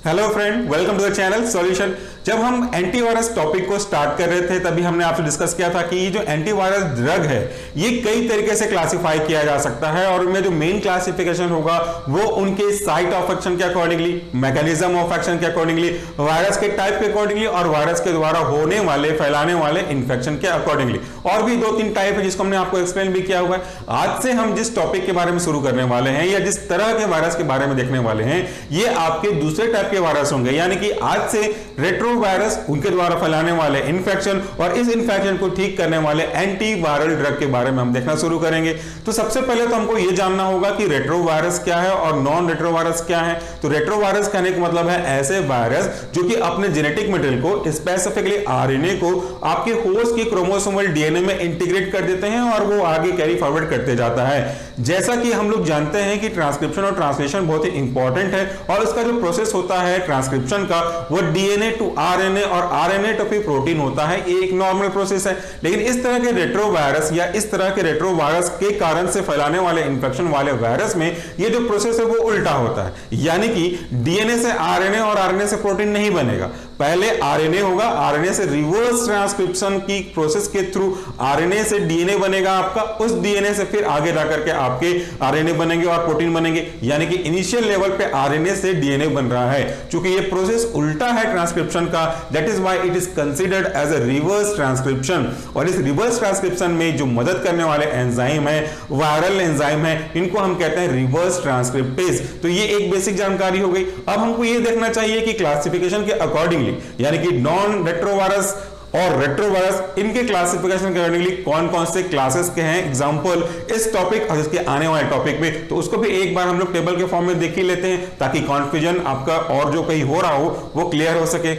Hello friend, welcome to the channel solution. जब हम antivirus topic को स्टार्ट कर रहे थे तभी हमने आपसे डिस्कस किया था कि ये जो एंटीवायरस ड्रग है ये कई तरीके से क्लासिफाई किया जा सकता है और उनमें जो मेन क्लासिफिकेशन होगा वो उनके साइट ऑफ एक्शन के अकॉर्डिंगली, मैकेनिज्म ऑफ एक्शन के अकॉर्डिंगली, वायरस के टाइप के अकॉर्डिंगली और वायरस के द्वारा होने वाले फैलाने वाले इंफेक्शन के अकॉर्डिंगली। और भी दो तीन टाइप है जिसको हमने आपको एक्सप्लेन भी किया हुआ है। आज से हम जिस टॉपिक के बारे में शुरू करने वाले हैं या जिस तरह के वायरस के बारे में देखने वाले हैं ये आपके दूसरे टाइप के वायरस होंगे, यानी कि आज से रेट्रोवायरस, उनके द्वारा फैलाने वाले इंफेक्शन और इस इंफेक्शन को ठीक करने वाले एंटीवायरल ड्रग के बारे में हम देखना शुरू करेंगे। तो सबसे पहले तो हमको यह जानना होगा कि रेट्रोवायरस क्या है और नॉन रेट्रोवायरस क्या है। तो रेट्रोवायरस कहने का मतलब है ऐसे वायरस जो कि अपने जेनेटिक मटेरियल को, स्पेसिफिकली आरएनए को आपके होस्ट के क्रोमोसोमल डीएनए में इंटीग्रेट कर देते हैं और वो आगे कैरी फॉरवर्ड करते जाता है। जैसा कि हम लोग जानते हैं कि ट्रांसक्रिप्शन और ट्रांसलेशन बहुत ही इंपॉर्टेंट है और इसका जो प्रोसेस होता है ट्रांसक्रिप्शन का वो डीएनए टू आरएनए और आरएनए टू प्रोटीन होता है। ये एक नॉर्मल प्रोसेस है, लेकिन इस तरह के रेट्रोवायरस या इस तरह के रेट्रोवायरस के कारण से फैलाने वाले इंफेक्शन वाले वायरस में ये जो प्रोसेस है वो उल्टा होता है, यानी कि डीएनए से आरएनए और आरएनए से प्रोटीन नहीं बनेगा। पहले आरएनए होगा, आरएनए से रिवर्स ट्रांसक्रिप्शन की प्रोसेस के थ्रू आरएनए से डीएनए बनेगा आपका, उस डीएनए से फिर आगे जाकर के आपके आरएनए बनेंगे और प्रोटीन बनेंगे, यानी कि इनिशियल लेवल पे आरएनए से डीएनए बन रहा है। चूंकि ये प्रोसेस उल्टा है ट्रांसक्रिप्शन का, that is why it is considered as a reverse transcription. और इस रिवर्स ट्रांसक्रिप्शन में जो मदद करने वाले एंजाइम है, वायरल एंजाइम है, इनको हम कहते हैं रिवर्स ट्रांसक्रिप्टेज। तो ये एक बेसिक जानकारी हो गई। अब हमको ये देखना चाहिए कि क्लासिफिकेशन के अकॉर्डिंगली, यानी कि नॉन रेट्रोवायरस और रेट्रोवायरस, इनके क्लासिफिकेशन के अकॉर्डिंगली कौन कौन से क्लासेस के हैं एग्जांपल इस टॉपिक और इसके आने वाले टॉपिक में, तो उसको भी एक बार हम लोग टेबल के फॉर्म में देख ही लेते हैं ताकि कंफ्यूजन आपका और जो कहीं हो रहा हो वो क्लियर हो सके।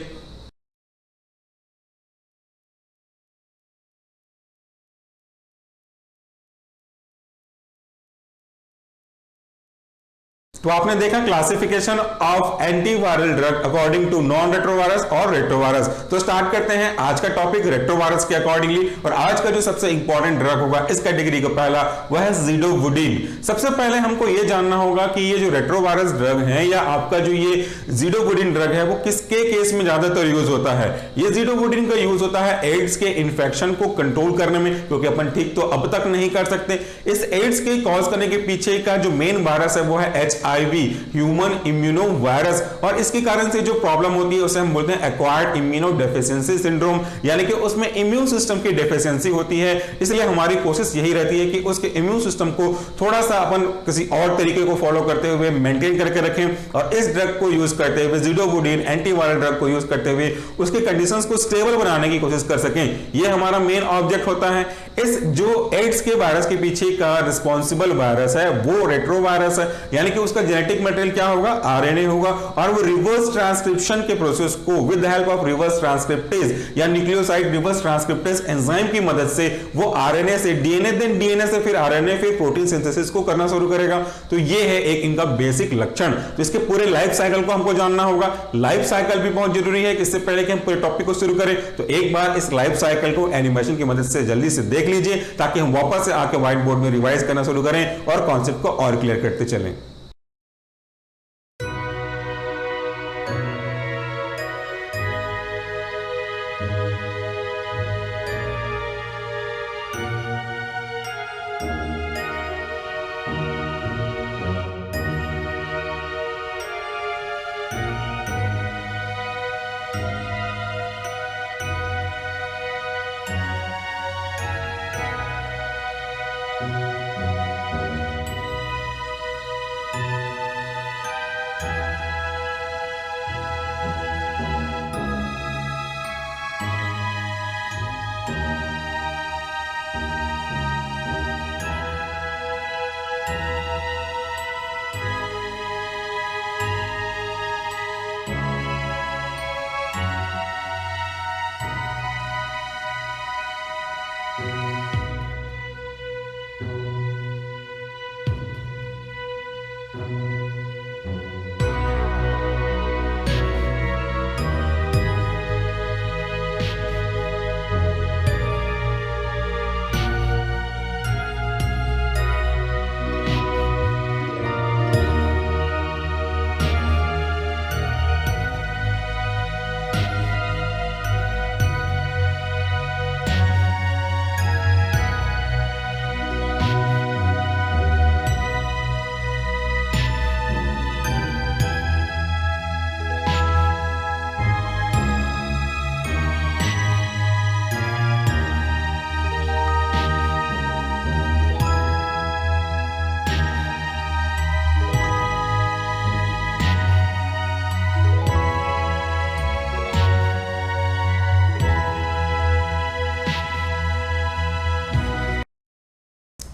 तो आपने देखा classification of antiviral drug according to non retrovirus और रेट्रोवायरस। तो स्टार्ट करते हैं आज का टॉपिक रेट्रोवायरस के अकॉर्डिंगली। और आज का जो सबसे इंपॉर्टेंट ड्रग होगा इस कैटेगरी का पहला वह है ज़िडोवुडिन। सबसे पहले हमको यह जानना होगा कि ये जो रेट्रोवायरस ड्रग है या आपका जो ये ज़िडोवुडिन ड्रग है वो किसके केस में ज्यादातर यूज होता है। ये ज़िडोवुडिन का यूज होता है एड्स के इन्फेक्शन को कंट्रोल करने में, क्योंकि अपन ठीक तो अब तक नहीं कर सकते। इस एड्स के कॉज करने के पीछे का जो मेन वायरस है वो है HIV, ह्यूमन इम्यूनो वायरस, और इसके कारण से जो प्रॉब्लम होती है उसे हम बोलते हैं एक्वायर्ड इम्यूनो डेफिशिएंसी सिंड्रोम, यानी कि उसमें इम्यून सिस्टम की डेफिशिएंसी होती है। इसलिए हमारी कोशिश यही रहती है कि उसके इम्यून सिस्टम को थोड़ा सा अपन किसी और तरीके को फॉलो करते हुए मेंटेन करके रखें और इस ड्रग को यूज करते हुए, ज़िडोवुडिन एंटीवायरल ड्रग को यूज करते हुए उसके कंडीशंस को स्टेबल बनाने की कोशिश कर सकें। यह हमारा मेन ऑब्जेक्ट होता है। इस जो एड्स के वायरस के पीछे का रिस्पॉन्सिबल वायरस है वो रेट्रोवायरस है, यानी कि उसका जेनेटिक मटेरियल क्या होगा, आरएनए होगा, और वो रिवर्स ट्रांसक्रिप्शन के प्रोसेस को with the help of reverse transcriptase या न्यूक्लियोसाइड रिवर्स ट्रांसक्रिप्टेज एंजाइम की मदद से वो आरएनए से डीएनए, देन डीएनए से फिर आरएनए, फिर प्रोटीन सिंथेसिस को करना शुरू करेगा। तो ये है एक इनका बेसिक लक्षण। तो इसके पूरे लाइफ साइकिल को हमको जानना होगा। लाइफ साइकिल भी बहुत जरूरी है कि इससे पहले कि हम पूरे टॉपिक को शुरू करें तो एक बार इस लाइफ साइकिल को एनिमेशन की मदद से जल्दी से देख लीजिए ताकि हम वापस से आके व्हाइट बोर्ड में रिवाइज करना शुरू करें और कॉन्सेप्ट को और क्लियर करते चलें।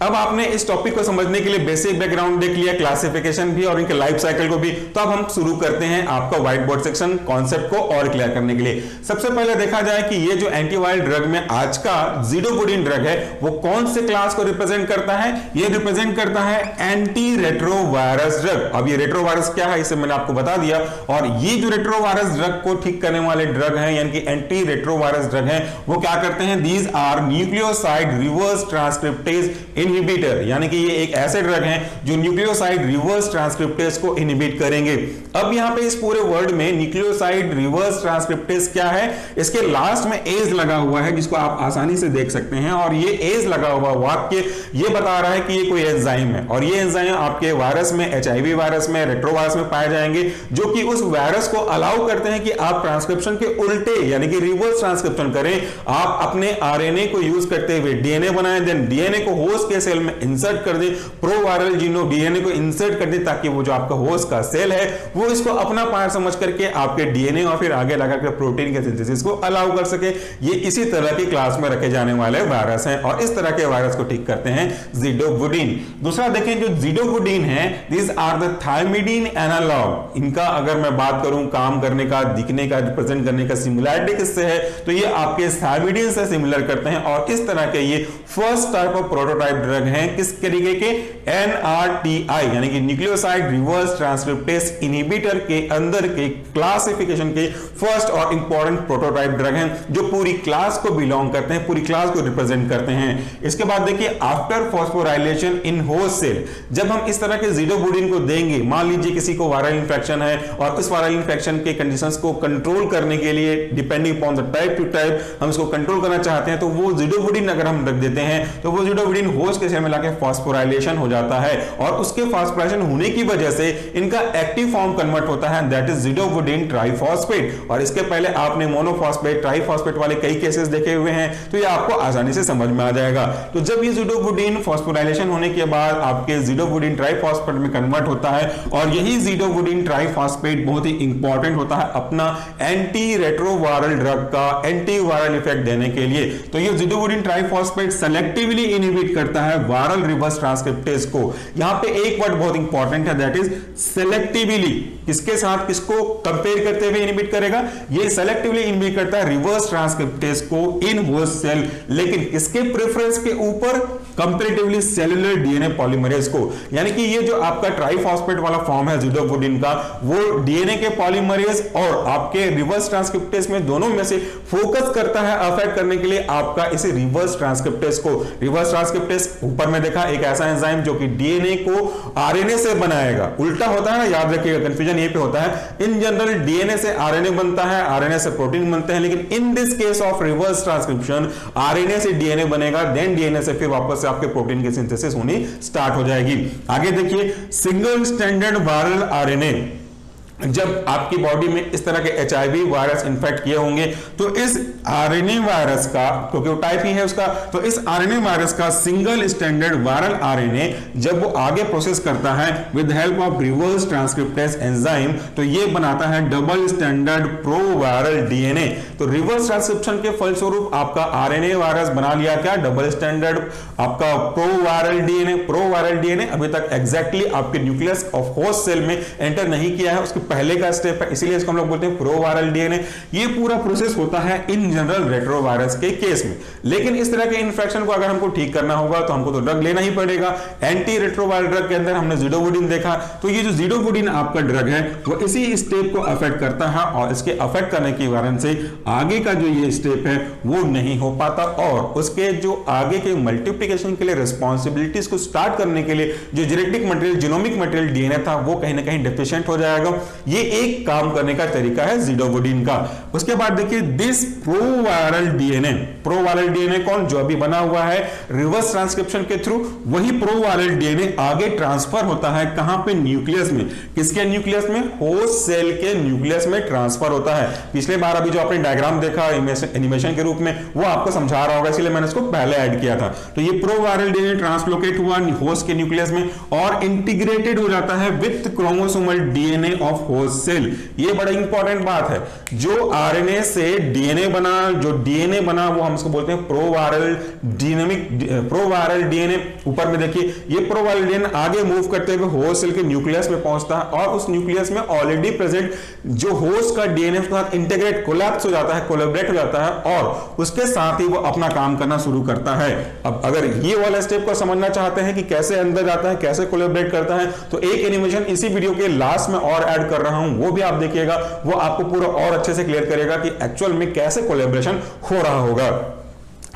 अब आपने इस टॉपिक को समझने के लिए बेसिक बैकग्राउंड देख लिया, क्लासिफिकेशन भी और इनके लाइफ साइकिल को भी। तो अब हम शुरू करते हैं आपका व्हाइट बोर्ड सेक्शन कॉन्सेप्ट को और क्लियर करने के लिए। सबसे पहले देखा जाए कि ये जो एंटीवायरल ड्रग में आज का ज़िडोवुडिन ड्रग है वो कौन से क्लास को रिप्रेजेंट करता है? ये रिप्रेजेंट करता है एंटी रेट्रोवायरस ड्रग। अब ये रेट्रोवायरस क्या है इसे मैंने आपको बता दिया, और ये जो रेट्रोवायरस ड्रग को ठीक करने वाले ड्रग हैं यानी कि एंटी रेट्रोवायरस ड्रग हैं वो क्या करते हैं? These are nucleoside reverse transcriptase inhibitor, यानी कि ये एक ऐसे ड्रग हैं जो न्यूक्लियोसाइड रिवर्स ट्रांसक्रिप्टेज को इनहिबिट करेंगे। अब यहां पे इस पूरे वर्ड में न्यूक्लियोसाइड रिवर्स ट्रांसक्रिप्टेज क्या है? इसके लास्ट में एज लगा हुआ है जिसको आप आसानी से देख सकते हैं, और ये एज लगा हुआ वाक्य ये बता रहा है कि ये कोई एंजाइम है, और ये एंजाइम आपके वायरस में, एचआईवी वायरस में, रेट्रोवायरस में पाए जाएंगे, जो कि उस वायरस को अलाउ करते हैं कि आप ट्रांसक्रिप्शन के उल्टे यानी कि रिवर्स ट्रांसक्रिप्शन करें। आप अपने आरएनए को यूज करते हुए डीएनए बनाएं, देन डीएनए को होस्ट के सेल में इंसर्ट कर दें, प्रोवायरल जीनो डीएनए को इंसर्ट कर दें ताकि वो जो आपका होस्ट का सेल है वो इसको अपना पार्ट समझ करके आपके डीएनए और फिर आगे लगा कर प्रोटीन के सिंथेसिस को अलाउ कर सके। ये इसी तरह की क्लास में रखे जाने वाले वायरस हैं, और इस तरह के वायरस को ठीक करते हैं ज़िडोवुडिन। दूसरा देखें, जो ज़िडोवुडिन है दिस आर द थायमिडीन एनालॉग। इनका अगर मैं बात करूं काम करने का, दिखने का, रिप्रेजेंट करने का सिमिलरिटी किससे है तो ये आपके थायमिडीन से सिमिलर करते हैं, और इस तरह के ये first type of prototype drug हैं किस तरीके के? एनआरटीआई यानी कि न्यूक्लियोसाइड रिवर्स ट्रांसक्रिप्टेज इनहिबिटर के अंदर के क्लासिफिकेशन के फर्स्ट और इंपॉर्टेंट प्रोटोटाइप ड्रग हैं जो पूरी क्लास को बिलोंग करते हैं, पूरी क्लास को रिप्रेजेंट करते हैं। इसके बाद देखिए, after phosphorylation in host cell, जब हम इस तरह के ज़िडोवुडिन को देंगे, मान लीजिए किसी को वायरल इंफेक्शन है और उस वायरल इंफेक्शन के कंडीशंस को कंट्रोल करने के लिए depending upon the type two type हम इसको कंट्रोल करना चाहते हैं, तो वो ज़िडोवुडिन अगर हम रख देते हैं तो वो ज़िडोवुडिन होस्ट के सेल में लाके फॉस्फोराइलेशन हो जाता है, और उसके फॉस्फोराइलेशन होने की वजह से इनका एक्टिव फॉर्म कन्वर्ट होता है, दैट इज ज़िडोवुडिन ट्राइफॉस्फेट। और इसके पहले आपने मोनोफॉस्फेट, ट्राइफॉस्फेट वाले कई केसेस देखे हुए हैं, तो ये आपको आसानी से समझ में आ जाएगा। तो जब ये ज़िडोवुडिन फॉस्फोराइलेशन होने के बाद आपके ज़िडोवुडिन ट्राइफॉस्फेट में कन्वर्ट होता है, और यही ज़िडोवुडिन ट्राइफॉस्फेट बहुत ही इंपॉर्टेंट होता है अपना एंटी रेट्रोवायरल ड्रग का एंटी वायरल इफेक्ट देने के लिए। तो ये ज़िडोवुडिन ट्राइफॉस्फेट सेलेक्टिवली इनहिबिट करता है वायरल रिवर्स ट्रांसक्रिप्टेज को। यहां पे एक वर्ड बहुत इंपॉर्टेंट है, दैट इज सेलेक्टिवली। किसके साथ, किसको कंपेयर करते हुए इनहिबिट करेगा? ये सेलेक्टिवली इनहिबिट करता है रिवर्स ट्रांसक्रिप्टेज को इन होस्ट सेल, लेकिन किसके प्रेफरेंस के ऊपर? कंपैरेटिवली सेलुलर डीएनए पॉलीमरेज को। यानी कि ये जो आपका ट्राइफॉस्फेट वाला फॉर्म है ज़िडोवुडिन का, वो डीएनए के पॉलीमरेज और आपके रिवर्स ट्रांसक्रिप्टेज में दोनों में से फोकस करता है अफेक्ट करने के लिए आपका इसे रिवर्स ट्रांसक्रिप्टेज को। रिवर्स ट्रांसक्रिप्टेज ऊपर में देखा एक ऐसा एंजाइम जो कि डीएनए को आरएनए से बनाएगा। उल्टा होता है ना, याद रखिएगा, कंफ्यूजन यहीं पे होता है। इन जनरल डीएनए से आरएनए बनता है, आरएनए से प्रोटीन बनते हैं, लेकिन in this case of reverse transcription RNA से डीएनए बनेगा, देन डीएनए से फिर वापस से आपके प्रोटीन की सिंथेसिस होनी स्टार्ट हो जाएगी। आगे देखिए, सिंगल स्टैंडर्ड वायरल आरएनए, जब आपकी बॉडी में इस तरह के एचआईवी वायरस इन्फेक्ट किए होंगे तो इस आरएनए वायरस का, क्योंकि वो टाइप ही है उसका, तो इस आरएनए वायरस का सिंगल स्टैंडर्ड वायरल आरएनए जब वो आगे प्रोसेस करता है with help of reverse transcriptase enzyme, तो ये बनाता है डबल स्टैंडर्ड प्रोवायरल डीएनए। तो रिवर्स ट्रांसक्रिप्शन के फलस्वरूप आपका आरएनए वायरस बना लिया क्या? डबल स्टैंडर्ड आपका प्रोवायरल डीएनए। प्रोवायरल डीएनए अभी तक एग्जैक्टली आपके न्यूक्लियस ऑफ होस्ट सेल में एंटर नहीं किया है, उसके पहले का स्टेप है, इसीलिए इसको हम लोग बोलते हैं प्रोवायरल डीएनए। ये पूरा प्रोसेस होता है इन जनरल रेट्रोवायरस के केस में। लेकिन इस तरह के इन्फेक्शन को अगर हमको ठीक करना होगा तो हमको तो ड्रग लेना ही पड़ेगा। एंटी रेट्रोवायरल ड्रग के अंदर हमने ज़िडोवुडिन देखा, तो ये जो ज़िडोवुडिन आपका ड्रग है वो इसी स्टेप को अफेक्ट करता है, और इसके अफेक्ट करने के कारण से आगे का जो ये स्टेप है वो नहीं हो पाता, और उसके जो आगे के मल्टीप्लिकेशन के लिए रिस्पॉन्सिबिलिटीज को स्टार्ट करने के लिए जो genetic material, genomic material DNA था वो कहीं ना कहीं डेफिशिएंट हो जाएगा। ये एक काम करने का तरीका है ज़िडोवुडिन का। उसके बाद देखिए, दिस प्रोवायरल डीएनए, प्रोवायरल डीएनए कौन? जो अभी बना हुआ है रिवर्स ट्रांसक्रिप्शन के थ्रू, वही प्रोवायरल डीएनए आगे ट्रांसफर होता है कहां पे? न्यूक्लियस में। किसके न्यूक्लियस में? होस्ट सेल के न्यूक्लियस में ट्रांसफर होता है। पिछले बार अभी जो आपने डायग्राम देखा एनिमेशन के रूप में, वो आपको समझा रहा होगा, इसलिए मैंने इसको पहले ऐड किया था। तो ये प्रोवायरल डीएनए ट्रांसलोकेट हुआ होस्ट के न्यूक्लियस में और इंटीग्रेटेड हो जाता है with chromosomal DNA of host cell. ये बड़ा इंपॉर्टेंट बात है। जो आरएनए से डीएनए बना, जो डीएनए बना वो हम इसको बोलते हैं प्रोवायरल डीएनए। ऊपर में देखिए ये प्रोवायरल डीएनए आगे मूव करते हुए होस्ट सेल के न्यूक्लियस में पहुंचता है और उस न्यूक्लियस में ऑलरेडी प्रेजेंट जो होस्ट का डीएनए उसके साथ इंटीग्रेट कोलैप्स हो जाता है, कोलैबोरेट हो जाता है और उसके साथ ही वो अपना काम करना शुरू करता है। अब अगर ये वाला स्टेप को समझना चाहते हैं कि कैसे अंदर जाता है, कैसे कोलैबोरेट करता है, तो एक एनिमेशन इसी वीडियो के लास्ट में और ऐड कर रहा हूं, वो भी आप देखिएगा, वो आपको पूरा और अच्छे से क्लियर करेगा कि एक्चुअल में कैसे कोलैबोरेशन हो रहा होगा।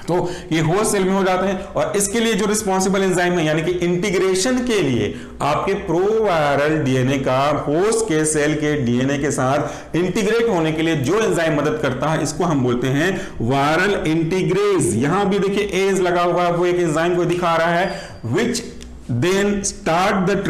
तो ये होस्ट सेल में हो जाते हैं और इसके लिए जो रिस्पॉन्सिबल एंजाइम है यानी कि इंटीग्रेशन के लिए आपके प्रोवायरल डीएनए का होस्ट के सेल के डीएनए के साथ इंटीग्रेट होने के लिए जो एंजाइम मदद करता है, इसको हम बोलते हैं वायरल इंटीग्रेज। यहां भी देखिए एज लगा हुआ है, वो एक एंजाइम को दिखा रहा है which then start the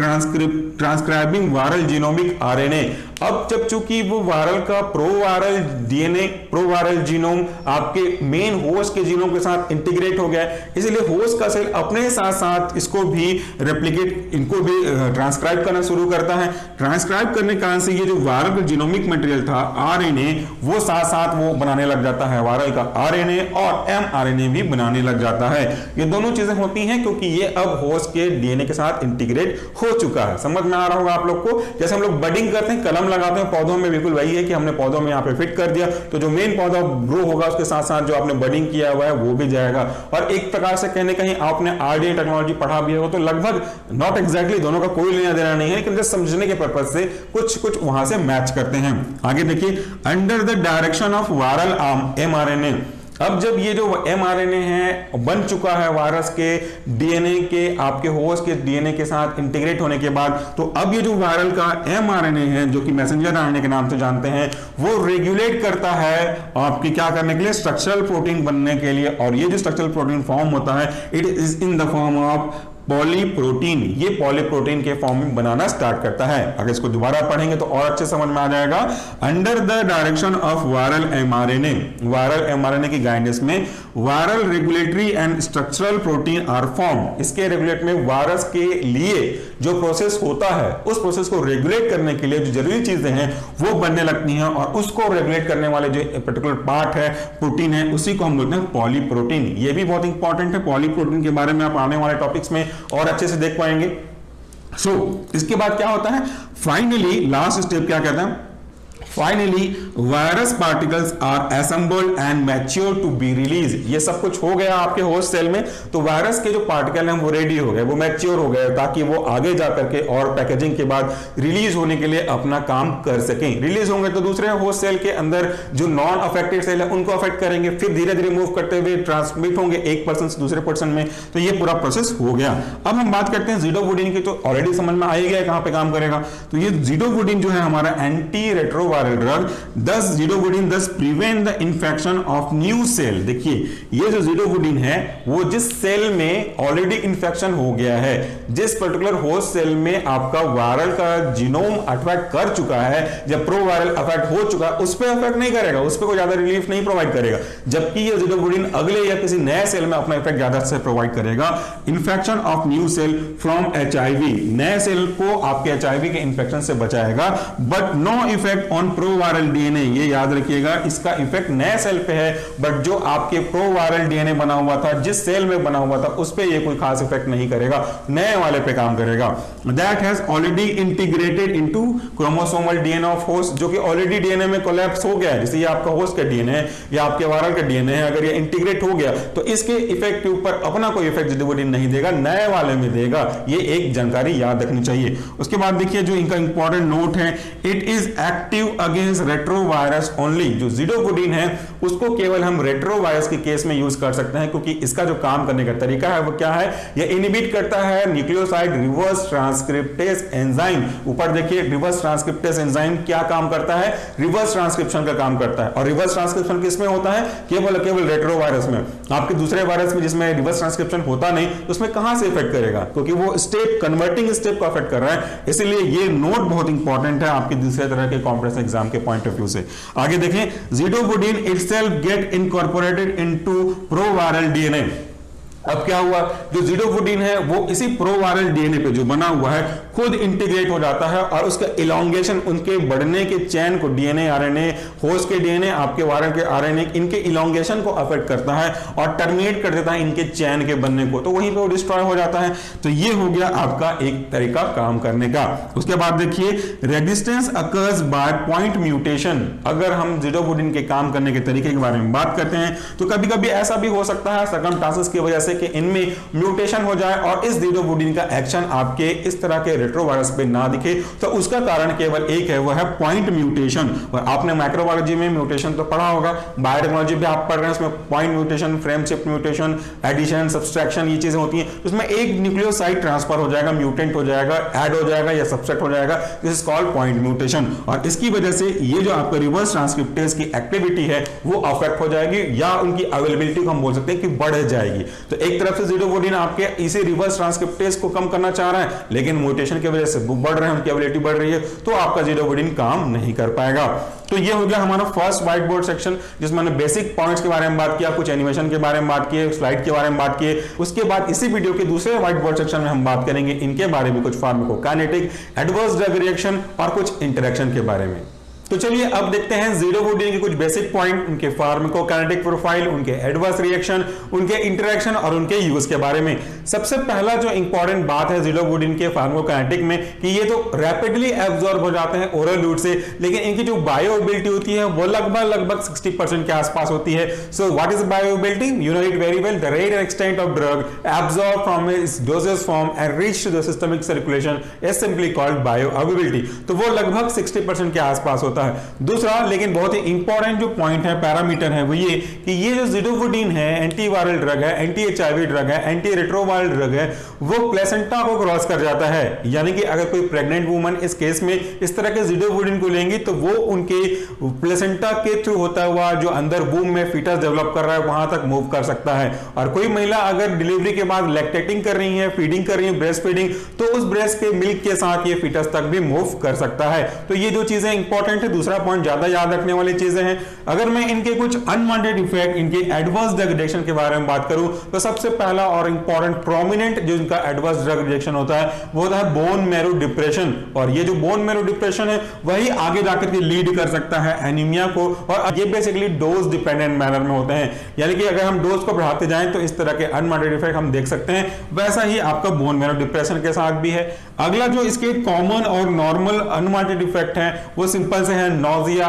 transcribing viral genomic RNA. अब जब चूंकि वो वायरल का प्रोवायरल डीएनए, प्रोवायरल जीनोम आपके मेन होस्ट के जीनोम के साथ इंटीग्रेट हो गया है, इसलिए होस्ट का सेल अपने साथ साथ इसको भी रेप्लिकेट, इनको भी ट्रांसक्राइब करना शुरू करता है। ट्रांसक्राइब करने के कारण से ये जो वायरल का जीनोमिक मटेरियल था आरएनए, वो साथ साथ वो बनाने लग जाता है, वायरल का आरएनए और एमआरएनए भी बनाने लग जाता है। ये दोनों चीजें होती हैं क्योंकि ये अब होस्ट के डीएनए के साथ इंटीग्रेट हो चुका है। समझ में आ रहा होगा आप लोग को। जैसे हम लोग बडिंग करते हैं, कलम लगाते हैं पौधों में, बिल्कुल वही है कि हमने पौधों में यहाँ पे फिट कर दिया तो जो मेन पौधा ग्रो होगा उसके साथ साथ जो आपने बडिंग किया हुआ है वो भी जाएगा। और एक प्रकार से कहने कहीं आपने आरडीए टेक्नोलॉजी पढ़ा भी हो तो लगभग नॉट एग्जैक्टली दोनों का कोई लेना देना नहीं है, लेकिन जस्ट समझने के पर्पज से कुछ वहां से मैच करते हैं। आगे देखिए, under the direction of viral mRNA. अब जब ये जो एमआरएनए है बन चुका है वायरस के डीएनए के, आपके होस्ट के डीएनए के साथ इंटीग्रेट होने के बाद, तो अब ये जो वायरल का एमआरएनए है जो कि मैसेंजर आरएनए के नाम से जानते हैं, वो रेगुलेट करता है आपकी क्या करने के लिए, स्ट्रक्चरल प्रोटीन बनने के लिए। और ये जो स्ट्रक्चरल प्रोटीन फॉर्म होता है it is in the form of polyprotein. ये पॉलीप्रोटीन के फॉर्म में बनाना स्टार्ट करता है। अगर इसको दोबारा पढ़ेंगे तो और अच्छे समझ में आ जाएगा। Under the direction of viral mRNA, viral mRNA की गाइडेंस में viral regulatory and structural protein are form. इसके रेगुलेट में वायरस के लिए जो प्रोसेस होता है उस प्रोसेस को रेगुलेट करने के लिए जो जरूरी चीजें हैं वो बनने लगती हैं और उसको रेगुलेट करने वाले जो पर्टिकुलर पार्ट है, प्रोटीन है, उसी को हम बोलते हैं पॉलीप्रोटीन। ये भी बहुत इंपॉर्टेंट है। पॉलीप्रोटीन के बारे में आप आने वाले टॉपिक्स में और अच्छे से देख पाएंगे। इसके बाद क्या होता है, फाइनली लास्ट स्टेप क्या कहता है, finally virus particles are assembled and mature to be release. ये सब कुछ हो गया आपके होस्ट सेल में, तो वायरस के जो पार्टिकल हैं वो रेडी हो गए, वो मैच्योर हो गए ताकि वो आगे जाकर के और पैकेजिंग के बाद रिलीज होने के लिए अपना काम कर सकें। रिलीज होंगे तो दूसरे होस्ट सेल के अंदर जो नॉन अफेक्टेड सेल है उनको अफेक्ट करेंगे, फिर धीरे धीरे मूव करते हुए ट्रांसमिट होंगे एक पर्सन से दूसरे पर्सन में। तो ये पूरा प्रोसेस हो गया। अब हम बात करते हैं ज़िडोवुडिन की, तो ऑलरेडी समझ में आ ही गया कहां पे काम करेगा। तो ये ज़िडोवुडिन जो है हमारा anti retroviral drug, thus ज़िडोवुडिन thus prevent the infection of new cell। देखिए ये जो ज़िडोवुडिन है वो जिस सेल में ऑलरेडी इंफेक्शन हो गया है, जिस पर्टिकुलर होस्ट सेल में आपका वायरल का जीनोम अफेक्ट कर चुका है, जब प्रो वायरल अफेक्ट हो चुका है, उस पर अफेक्ट नहीं करेगा, उस पर कोई ज्यादा रिलीफ नहीं प्रोवाइड करेगा। जबकि ये ज़िडोवुडिन अगले या किसी नए सेल में अपना इफेक्ट ज्यादा से प्रोवाइड करेगा। Infection of new cell from HIV, नए सेल को आपके एचआईवी के इंफेक्शन से बचाएगा, but no effect on proviral DNA. ये याद रखिएगा, इसका इफेक्ट नए सेल पे है, बट जो आपके प्रो वायरल डीएनए बना हुआ था, जिस सेल में बना हुआ था, उस पे ये कोई खास इफेक्ट नहीं करेगा, नए वाले पे काम करेगा। That has already integrated into chromosomal DNA of host, जो कि ऑलरेडी डीएनए में कोलैप्स हो गया है। जैसे ये आपका होस्ट का डीएनए है या आपके वायरल का डीएनए है, अगर ये इंटीग्रेट हो गया तो इसके इफेक्ट के ऊपर अपना कोई इफेक्ट ज़िडोवुडिन नहीं देगा, नए वाले में देगा। ये एक जानकारी याद रखनी चाहिए। उसके बाद देखिए जो इनका इंपॉर्टेंट नोट है, it is active against retrovirus only. जो ज़िडोवुडिन है उसको केवल हम रेट्रोवायरस के केस में यूज कर सकते हैं, क्योंकि इसका जो काम करने का तरीका है वो क्या है, ये इनहिबिट करता है न्यूक्लियोसाइड रिवर्स ट्रांसक्रिप्टेज एंजाइम। ऊपर देखिए रिवर्स ट्रांसक्रिप्टेज एंजाइम क्या काम करता है, रिवर्स ट्रांसक्रिप्शन का काम करता है। और रिवर्स ट्रांसक्रिप्शन किसमें होता है, केवल रेट्रोवायरस में। आपके दूसरे वायरस में जिसमें रिवर्स ट्रांसक्रिप्शन होता नहीं, उसमें कहां से इफेक्ट करेगा, क्योंकि वो स्टेप कन्वर्टिंग स्टेप को अफेक्ट कर रहा है। इसलिए ये नोट बहुत इंपॉर्टेंट है आपके दूसरे तरह के कॉम्प्लेक्स एग्जाम के पॉइंट ऑफ व्यू से। आगे देखें, zidovudine itself get incorporated into proviral DNA. अब क्या हुआ, जो जिडोवुडिन है वो इसी प्रोवायरल डीएनए पे जो बना हुआ है खुद इंटीग्रेट हो जाता है और उसका इलॉन्गेशन, उनके बढ़ने के चैन को, डीएनए आरएनए, होस्ट के डीएनए, आपके वायरल के आरएनए, इनके इलॉन्गेशन को अफेक्ट करता है और टर्मिनेट कर देता है इनके चैन के बनने को, तो वहीं पे वो डिस्ट्रॉय हो जाता है। तो ये हो गया आपका एक तरीका काम करने का। उसके बाद देखिए resistance occurs by point mutation. अगर हम जिडोवुडिन के काम करने के तरीके के बारे में बात करते हैं तो कभी कभी ऐसा भी हो सकता है सर्कमस्टांसेस की वजह से कि इनमें म्यूटेशन हो जाए और इस जिडोवुडिन का एक्शन आपके इस तरह के रेट्रोवायरस पे ना दिखे, तो उसका कारण केवल एक है, वह है पॉइंट म्यूटेशन। और आपने माइक्रोबायोलॉजी में म्यूटेशन तो पढ़ा होगा, बायोटेक्नोलॉजी भी आप पढ़ रहे हैं, उसमें point mutation, frame shift mutation, addition, subtraction, ये चीजें होती हैं। उसमें एक न्यूक्लियोसाइड ट्रांसफर हो जाएगा, म्यूटेंट हो जाएगा, ऐड हो जाएगा या सब्सट्रैक्ट हो जाएगा, this is called point mutation. और इसकी वजह से ये जो आपका रिवर्स ट्रांसक्रिप्टेज की एक्टिविटी है वो अफेक्ट हो जाएगी या उनकी अवेलेबिलिटी को हम बोल सकते हैं कि बढ़ जाएगी। तो एक तरफ से जिडोवुडिन आपके इसी रिवर्स ट्रांसक्रिप्टेज को कम करना चाह रहा है, लेकिन म्यूटेशन की वजह से बढ़ रहे हैं, उनकी एबिलिटी बढ़ रही है, तो आपका जिडोवुडिन काम नहीं कर पाएगा। तो ये हो गया हमारा फर्स्ट व्हाइट बोर्ड सेक्शन, जिसमें हमने बेसिक पॉइंट्स के बारे में बात किया, कुछ एनिमेशन के बारे में बात किए, स्लाइड के बारे में बात किए। उसके बाद इसी वीडियो के दूसरे व्हाइट बोर्ड सेक्शन में हम बात करेंगे इनके बारे में, कुछ फार्माकोकाइनेटिक, एडवर्स ड्रग रिएक्शन और कुछ इंटरेक्शन के बारे में। तो चलिए अब देखते हैं जिडोवुडिन के कुछ बेसिक पॉइंट, उनके फार्माकोकाइनेटिक प्रोफाइल, उनके एडवर्स रिएक्शन, उनके इंटरेक्शन और उनके यूज के बारे में। सबसे पहला जो इंपॉर्टेंट बात है जिडोवुडिन के फार्माकोकाइनेटिक में कि ये तो रैपिडली एब्जॉर्ब हो जाते हैं ओरल रूट से, लेकिन इनकी जो बायोअवेलेबिलिटी होती है वो लगभग 60% के आसपास होती है। So what is bioavailability? You know it very well, the rate and extent of drug absorb from its dosage form and reach to the systemic circulation is simply called bioavailability. तो वो लगभग 60% के आसपास होता है। दूसरा लेकिन बहुत ही इंपॉर्टेंट जो पॉइंट है, पैरामीटर है, वो ये कि ये जो जिडोवुडिन है एंटीवायरल ड्रग है, एंटी एचआईवी ड्रग है, एंटी रेट्रोवायरल ड्रग है, वो प्लेसेंटा को क्रॉस कर जाता है। यानी कि अगर कोई प्रेग्नेंट वुमन इस केस में इस तरह के जिडोवुडिन को लेंगी तो वो उनके प्लेसेंटा के थ्रू होता हुआ जो अंदर वूम में फीटस डेवलप कर रहा है वहां तक मूव कर सकता है। और कोई महिला अगर डिलीवरी के बाद लैक्टेटिंग कर रही है, फीडिंग कर रही है, ब्रेस्ट फीडिंग, तो उस ब्रेस्ट के मिल्क के साथ ये फीटस तक भी मूव कर सकता है। तो ये दो चीजें इंपॉर्टेंट है। दूसरा पॉइंट ज्यादा याद रखने वाली चीजें हैं। अगर मैं इनके कुछ अनवांटेड इफेक्ट, इनके एडवर्स ड्रग रिएक्शन के बारे में बात करूं तो सबसे पहला और इंपॉर्टेंट प्रोमिनेंट जो इनका एडवर्स ड्रग रिएक्शन होता है वो होता है बोन मैरो डिप्रेशन। और ये जो बोन मैरो डिप्रेशन है वही आगे जाकर के लीड कर सकता है एनीमिया को, और ये बेसिकली डोज डिपेंडेंट मैनर में होते हैं। यानी कि अगर हम डोज को बढ़ाते जाएं तो इस तरह के अनवांटेड इफेक्ट हम देख सकते हैं। वैसा ही आपका बोन मैरो डिप्रेशन के साथ भी है। अगला जो इसके कॉमन और नॉर्मल अनवांटेड इफेक्ट है वो सिंपल से है नोजिया,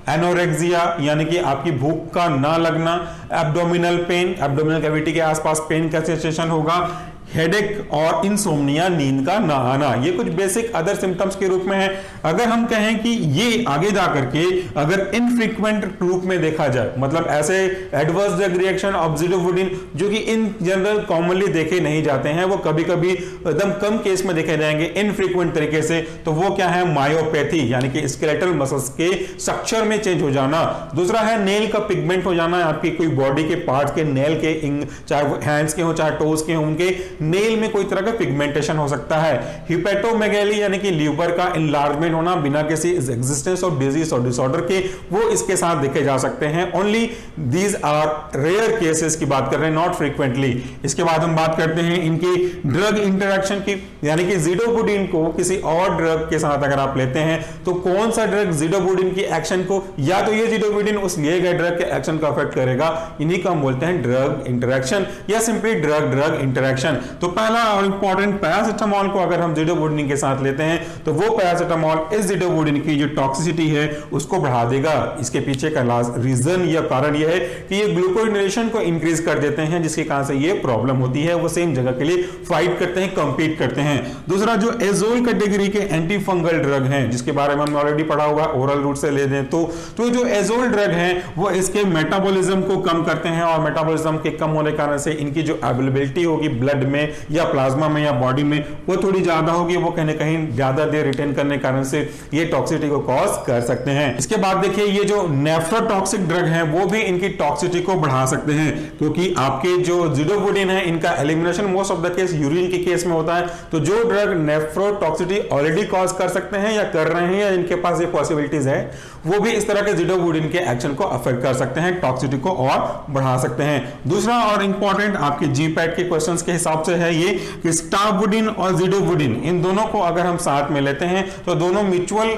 एनोरेक्सिया यानी कि आपकी भूख का ना लगना, एब्डोमिनल पेन, एब्डोमिनल कैविटी के आसपास पेन का सेंसेशन होगा, हेडेक और इंसोम्निया, नींद का ना आना। ये कुछ बेसिक अदर सिम्टम्स के रूप में है। अगर हम कहें कि ये आगे जाकर के अगर इनफ्रीक्वेंट रूप में देखा जाए, मतलब ऐसे adverse drug reaction of zidovudine जो कि इन जनरल कॉमनली देखे नहीं जाते हैं, वो कभी कभी एकदम कम केस में देखे जाएंगे इनफ्रीक्वेंट तरीके से, तो वो क्या है? मायोपैथी यानी कि स्केलेटल मसल्स के स्ट्रक्चर में चेंज हो जाना। दूसरा है नेल का पिगमेंट हो जाना, आपकी कोई बॉडी के पार्ट के नेल के, चाहे वो हैंड्स के हो चाहे टोज के हो, उनके नेल में कोई तरह का पिगमेंटेशन हो सकता है। हिपेटोमेगैली यानी कि लीवर का इनलार्जमेंट होना बिना किसी एग्जिस्टेंस ऑफ डिजीज और डिसऑर्डर के, वो इसके साथ देखे जा सकते हैं। Only these are rare cases की बात कर रहे हैं, नॉट फ्रीक्वेंटली। इसके बाद हम बात करते हैं इनकी ड्रग इंटरेक्शन की, यानी कि जिडोवुडिन को किसी और ड्रग के साथ अगर आप लेते हैं तो कौन सा ड्रग जिडोवुडिन की एक्शन को, या तो ये जिडोवुडिन उस लिए गए ड्रग के एक्शन को अफेक्ट करेगा, इन्हीं को हम बोलते हैं ड्रग इंटरेक्शन या सिंपली ड्रग ड्रग इंटरेक्शन। तो पहला और इंपॉर्टेंट, पैरासिटामोल को अगर हम जिडोवुडिन के साथ लेते हैं तो वो पैरासिटामोल इस जिडोवुडिन की जो टॉक्सिसिटी है उसको बढ़ा देगा। इसके पीछे का रीजन या कारण यह है कि ये ग्लूकोइनेशन को इंक्रीज कर देते हैं, जिसके कारण से ये प्रॉब्लम होती है। वो सेम जगह के लिए फाइट करते हैं, कंपीट करते हैं। दूसरा जो एजोल कैटेगरी के एंटी फंगल ड्रग हैं, जिसके बारे में हमने ऑलरेडी पढ़ा हुआ, ओरल रूट से ले दें तो जो एजोल ड्रग हैं वो इसके मेटाबॉलिज्म को कम करते हैं, और मेटाबॉलिज्म के कम होने के कारण से इनकी जो अवेलेबिलिटी होगी ब्लड में में या प्लाज्मा में या बॉडी में वो थोड़ी ज्यादा होगी, वो कहीं ना कहीं ज्यादा देर रिटेन करने के कारण से ये टॉक्सिसिटी को कॉज कर सकते हैं। इसके बाद देखिए ये जो नेफ्रोटॉक्सिक ड्रग है वो भी इनकी टॉक्सिसिटी को बढ़ा सकते हैं, क्योंकि आपके जो जिडोवुडिन है इनका elimination most of the case urine के केस में होता है। तो जो ड्रग नेफ्रोटॉक्सिसिटी ऑलरेडी कॉज कर सकते हैं या कर रहे हैं या इनके पास ये पॉसिबिलिटीज है, वो भी इस तरह के जिडोवुडिन के एक्शन को अफेक्ट कर सकते हैं, टॉक्सिसिटी को और बढ़ा सकते हैं। दूसरा और इंपॉर्टेंट आपके जीपैट के क्वेश्चंस के हिसाब से है ये कि स्टावुडिन और जिडोवुडिन इन दोनों को अगर हम साथ में लेते हैं तो दोनों म्यूचुअल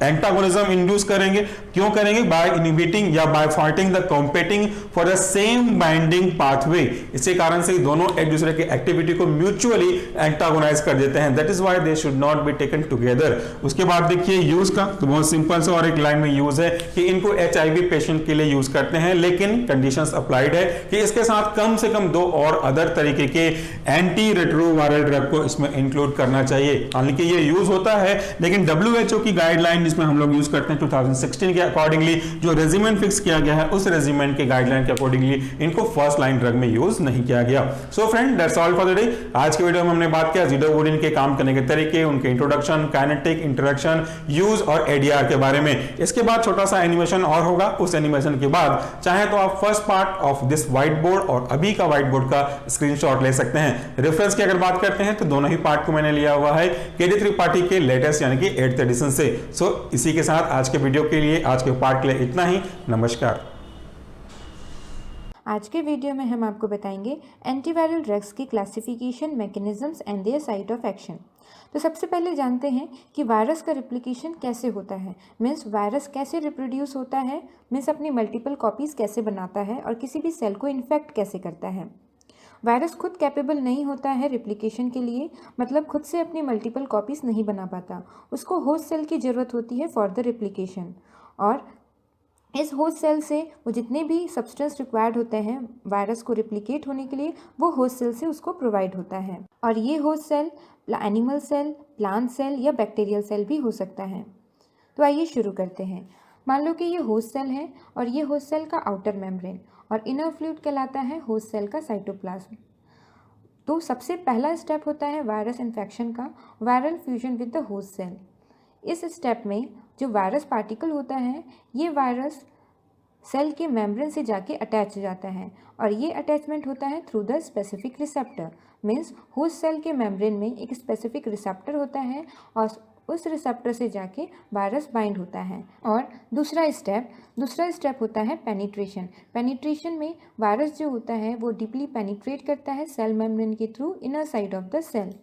एंटागोनिज्म इंड्यूस करेंगे। क्यों करेंगे? बाय इनहिबिटिंग या bye fighting the competing for the same binding pathway. इसी कारण से दोनों एक दूसरे की एक्टिविटी को म्यूचुअली एंटागोनाइज कर देते हैं। That is why they should not be taken together. उसके बाद देखिए यूज का तो बहुत सिंपल सा और एक लाइन में यूज है कि इनको एचआईवी पेशेंट के लिए यूज करते हैं, लेकिन कंडीशंस अप्लाइड है कि इसके साथ कम से कम 2 और अदर तरीके के एंटी रेट्रोवायरल ड्रग को इसमें इंक्लूड करना चाहिए। हालांकि ये यूज होता है, लेकिन WHO की गाइडलाइन जिसमें हम लोग यूज करते हैं 2016 के अकॉर्डिंगली जो रेजिमेंट फिक्स किया गया है उस रेजिमेंट के गाइडलाइन के अकॉर्डिंगली इनको फर्स्ट लाइन ड्रग में यूज नहीं किया गया। So friend that's all for the day. आज के वीडियो में हमने बात किया जिडोवुडिन के काम करने के तरीके, उनके इंट्रोडक्शन, काइनेटिक, इंटरेक्शन, यूज और एडीआर के बारे में। इसके बाद छोटा सा एनिमेशन और होगा। उस एनिमेशन के बाद चाहे तो आप first part of this white board और अभी का व्हाइट बोर्ड का स्क्रीनशॉट ले सकते हैं। रेफरेंस की अगर बात करते हैं तो दोनों ही पार्ट को मैंने लिया हुआ है केडी त्रिपाठी के लेटेस्ट यानी कि 8th एडिशन से। सो इसी के साथ आज के वीडियो के लिए, आज के पार्ट के लिए इतना ही। नमस्कार। आज के वीडियो में हम आपको बताएंगे एंटीवायरल ड्रग्स की classification, mechanisms and their site of action. तो सबसे पहले जानते हैं कि वायरस का रिप्लिकेशन कैसे होता है, मीन्स वायरस कैसे रिप्रोड्यूस होता है, मीन्स अपनी मल्टीपल कॉपीज़ कैसे बनाता है और किसी भी सेल को इन्फेक्ट कैसे करता है। वायरस खुद कैपेबल नहीं होता है रिप्लिकेशन के लिए, मतलब खुद से अपनी मल्टीपल कॉपीज़ नहीं बना पाता, उसको होस्ट सेल की ज़रूरत होती है फॉर द रिप्लिकेशन। और इस होस्ट सेल से वो जितने भी सब्सटेंस रिक्वायर्ड होते हैं वायरस को रिप्लिकेट होने के लिए, वो होस्ट सेल से उसको प्रोवाइड होता है। और ये host cell animal cell, plant cell या बैक्टीरियल सेल भी हो सकता है। तो आइए शुरू करते हैं। मान लो कि ये होस्ट सेल है और ये होस्ट सेल का आउटर मेम्ब्रेन और इनर फ्लूइड कहलाता है होस्ट सेल का साइटोप्लाज्म। तो सबसे पहला स्टेप होता है वायरस इन्फेक्शन का, viral fusion with the host cell. इस स्टेप में जो वायरस पार्टिकल होता है ये वायरस सेल के मेम्ब्रेन से जाके अटैच हो जाता है और ये अटैचमेंट होता है through the specific receptor. Means host cell के मेम्ब्रेन में एक स्पेसिफिक रिसेप्टर होता है और उस रिसेप्टर से जाके वायरस बाइंड होता है। और दूसरा स्टेप होता है पेनिट्रेशन। पेनिट्रेशन में वायरस जो होता है वो डीपली पेनिट्रेट करता है सेल मेम्ब्रेन के through inner side of the cell.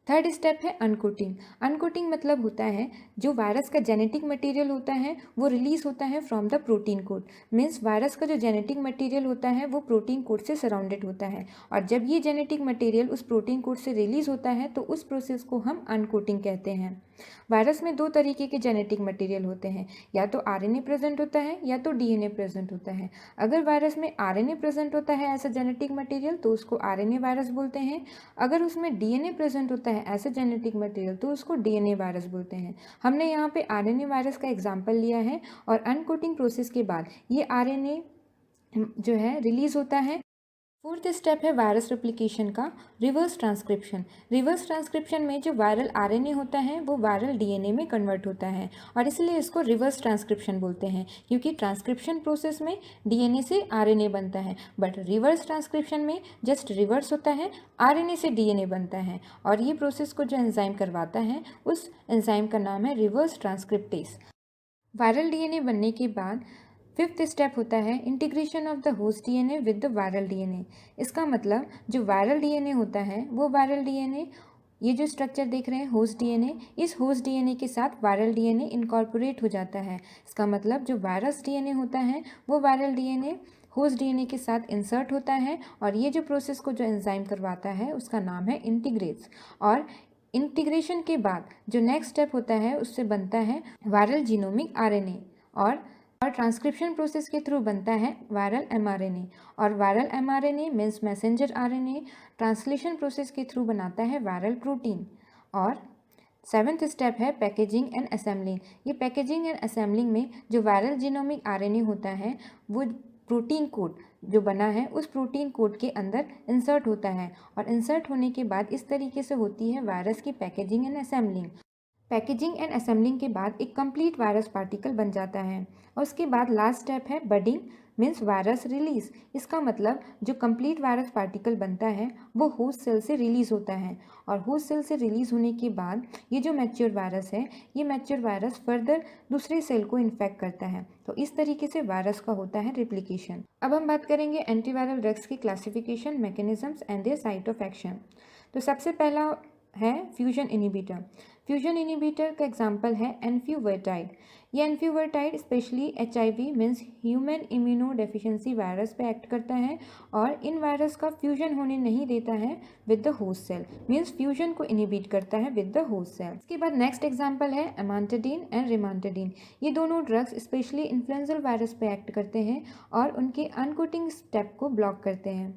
Third step है अनकोटिंग। अनकोटिंग मतलब होता है जो वायरस का जेनेटिक मटेरियल होता है वो रिलीज होता है from the protein code. Means virus का जो जेनेटिक मटेरियल होता है वो प्रोटीन कोड से सराउंडेड होता है और जब ये जेनेटिक मटेरियल उस प्रोटीन कोड से रिलीज होता है तो उस प्रोसेस को हम अनकोटिंग कहते हैं। वायरस में 2 तरीके के जेनेटिक मटेरियल होते हैं, या तो आरएनए प्रेजेंट होता है या तो डीएनए प्रेजेंट होता है। अगर वायरस में आरएनए प्रेजेंट होता है ऐसा जेनेटिक मटेरियल तो उसको आरएनए वायरस बोलते हैं। अगर उसमें डीएनए प्रेजेंट होता है ऐसा जेनेटिक मटेरियल तो उसको डीएनए वायरस बोलते हैं। हमने यहाँ पे आरएनए वायरस का एग्जाम्पल लिया है और अनकोटिंग प्रोसेस के बाद ये आरएनए जो है रिलीज होता है। फोर्थ स्टेप है वायरस रेप्लिकेशन का, रिवर्स ट्रांसक्रिप्शन। रिवर्स ट्रांसक्रिप्शन में जो वायरल आरएनए होता है वो वायरल डीएनए में कन्वर्ट होता है और इसलिए इसको रिवर्स ट्रांसक्रिप्शन बोलते हैं, क्योंकि ट्रांसक्रिप्शन प्रोसेस में डीएनए से आरएनए बनता है बट रिवर्स ट्रांसक्रिप्शन में जस्ट रिवर्स होता है, आरएनए से डीएनए बनता है। और ये प्रोसेस को जो एंजाइम करवाता है उस एंजाइम का नाम है रिवर्स ट्रांसक्रिप्टेस। वायरल डीएनए बनने के बाद 5th स्टेप होता है integration of the host DNA with the viral DNA. इसका मतलब जो वायरल डीएनए होता है वो वायरल डीएनए, ये जो स्ट्रक्चर देख रहे हैं होस्ट डीएनए, इस होस्ट डीएनए के साथ वायरल डीएनए इनकॉर्पोरेट हो जाता है। इसका मतलब जो वायरस डीएनए होता है वो वायरल डीएनए होस्ट डीएनए के साथ इंसर्ट होता है और ये जो प्रोसेस को जो एंजाइम करवाता है उसका नाम है इंटीग्रेज। और इंटीग्रेशन के बाद जो नेक्स्ट स्टेप होता है उससे बनता है वायरल जीनोमिक आरएनए और ट्रांसक्रिप्शन प्रोसेस के थ्रू बनता है वायरल एमआरएनए और viral mRNA means messenger RNA translation process के थ्रू बनाता है वायरल प्रोटीन। और 7th स्टेप है पैकेजिंग एंड असेंबलिंग। ये पैकेजिंग एंड असेंबलिंग में जो वायरल जीनोमिक आरएनए होता है वो प्रोटीन कोड जो बना है उस प्रोटीन कोड के अंदर इंसर्ट होता है, और इंसर्ट होने के बाद इस तरीके से होती है वायरस की packaging and assembling. Packaging and assembling के बाद एक कंप्लीट वायरस पार्टिकल बन जाता है, और उसके बाद लास्ट स्टेप है बडिंग मीन्स वायरस रिलीज। इसका मतलब जो कंप्लीट वायरस पार्टिकल बनता है वो होस्ट सेल से रिलीज होता है, और होस्ट सेल से रिलीज होने के बाद ये जो मैच्योर वायरस है, ये मैच्योर वायरस फर्दर दूसरे सेल को इन्फेक्ट करता है। तो इस तरीके से वायरस का होता है रेप्लिकेशन। अब हम बात करेंगे एंटीवायरल ड्रग्स की classification, mechanisms and their site of action. तो सबसे पहला है फ्यूजन इनिबिटर। फ्यूजन इनिबिटर का एग्जांपल है एनफ्यूवर्टाइड। ये enfuvirtide specially HIV means human immuno deficiency virus पे एक्ट करता है, और इन वायरस का फ्यूजन होने नहीं देता है with the host cell, means fusion को इनिबिट करता है विद द होस्ट सेल। इसके बाद नेक्स्ट एग्जांपल है एमांटाडीन एंड रिमांटाडीन। ये दोनों ड्रग्स स्पेशली इन्फ्लुएंजल वायरस पे एक्ट करते हैं और उनके अनकोटिंग स्टेप को ब्लॉक करते हैं।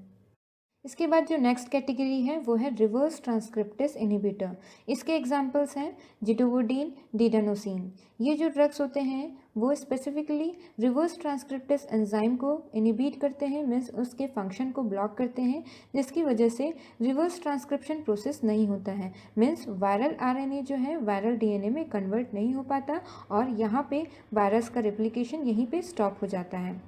इसके बाद जो नेक्स्ट कैटेगरी है वो है रिवर्स ट्रांसक्रिप्टेस इनिबिटर। इसके एग्जांपल्स हैं जिडोवोडीन, डिडानोसिन। ये जो ड्रग्स होते हैं वो स्पेसिफिकली रिवर्स ट्रांसक्रिप्टेस एंजाइम को इनिबिट करते हैं, मीन्स उसके फंक्शन को ब्लॉक करते हैं, जिसकी वजह से रिवर्स ट्रांसक्रिप्शन प्रोसेस नहीं होता है, मीन्स वायरल RNA जो है वायरल DNA में कन्वर्ट नहीं हो पाता, और यहाँ पे वायरस का रेप्लिकेशन यहीं पे स्टॉप हो जाता है।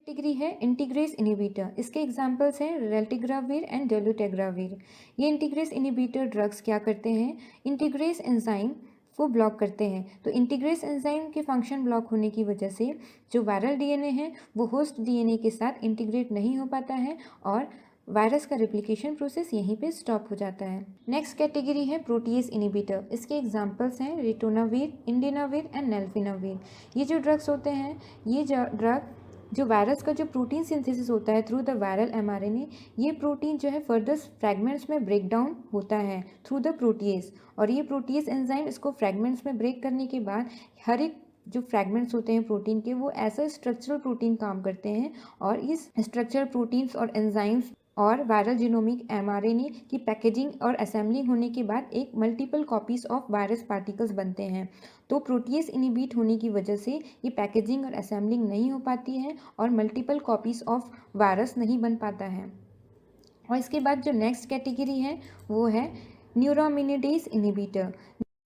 कैटेगरी है इंटीग्रेस इनिबिटर। इसके एग्जांपल्स हैं रेल्टिग्राविर एंड डोलुटेग्राविर। ये इंटीग्रेस इनिबिटर ड्रग्स क्या करते हैं, इंटीग्रेस एंजाइम को ब्लॉक करते हैं। तो इंटीग्रेस एंजाइम के फंक्शन ब्लॉक होने की वजह से जो वायरल DNA है वो होस्ट DNA के साथ इंटीग्रेट नहीं हो पाता है, और वायरस का रेप्लिकेशन प्रोसेस यहीं पे स्टॉप हो जाता है। नेक्स्ट कैटेगरी है प्रोटीएस इनिबिटर। इसके एग्जांपल्स हैं रिटोनाविर, इंडिनाविर एंड नेल्फिनाविर। ये जो ड्रग्स होते हैं, ये ड्रग जो वायरस का जो प्रोटीन सिंथेसिस होता है थ्रू द वायरल mRNA, ये प्रोटीन जो है फर्दर फ्रैगमेंट्स में ब्रेक डाउन होता है थ्रू द प्रोटीएस, और ये प्रोटीएस एंजाइम इसको फ्रैगमेंट्स में ब्रेक करने के बाद हर एक जो फ्रैगमेंट्स होते हैं प्रोटीन के वो ऐसा स्ट्रक्चरल प्रोटीन काम करते हैं, और इस स्ट्रक्चरल प्रोटीन्स और एंजाइम्स और वायरल जीनोमिक mRNA की पैकेजिंग और असेंबलिंग होने के बाद एक multiple copies of virus particles बनते हैं। तो प्रोटीएस इनिबिट होने की वजह से ये पैकेजिंग और असेंबलिंग नहीं हो पाती है, और मल्टीपल कॉपीज ऑफ वायरस नहीं बन पाता है। और इसके बाद जो नेक्स्ट कैटेगरी है वो है न्यूरोमिनिडेज इनिबिटर।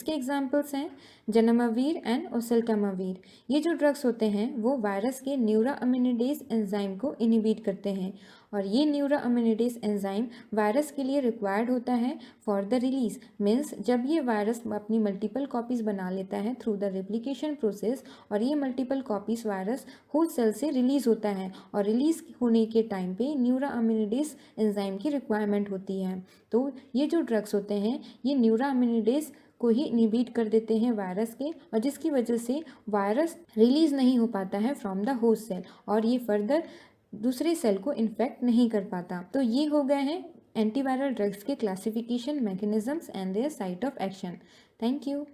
इसके एग्जांपल्स हैं जनमावीर एंड ओसेल्टामावीर। ये जो ड्रग्स होते हैं वो वायरस के न्यूरोअमिनिडेज एंजाइम को इनिबिट करते हैं, और ये न्यूरोअमिनिडेज एंजाइम वायरस के लिए रिक्वायर्ड होता है फॉर द रिलीज, मीन्स जब ये वायरस अपनी मल्टीपल कॉपीज़ बना लेता है थ्रू द रेप्लिकेशन प्रोसेस, और ये multiple copies virus host cell से रिलीज होता है, और रिलीज होने के टाइम पे न्यूरोअमिनिडेज एंजाइम की रिक्वायरमेंट होती है। तो ये जो ड्रग्स होते हैं ये न्यूरोअमिनिडेज को ही इनिबिट कर देते हैं वायरस के, और जिसकी वजह से वायरस रिलीज नहीं हो पाता है फ्रॉम द होस्ट सेल, और ये फर्दर दूसरे सेल को इन्फेक्ट नहीं कर पाता। तो ये हो गए हैं एंटीवायरल ड्रग्स के classification, mechanisms and their site of action. Thank you.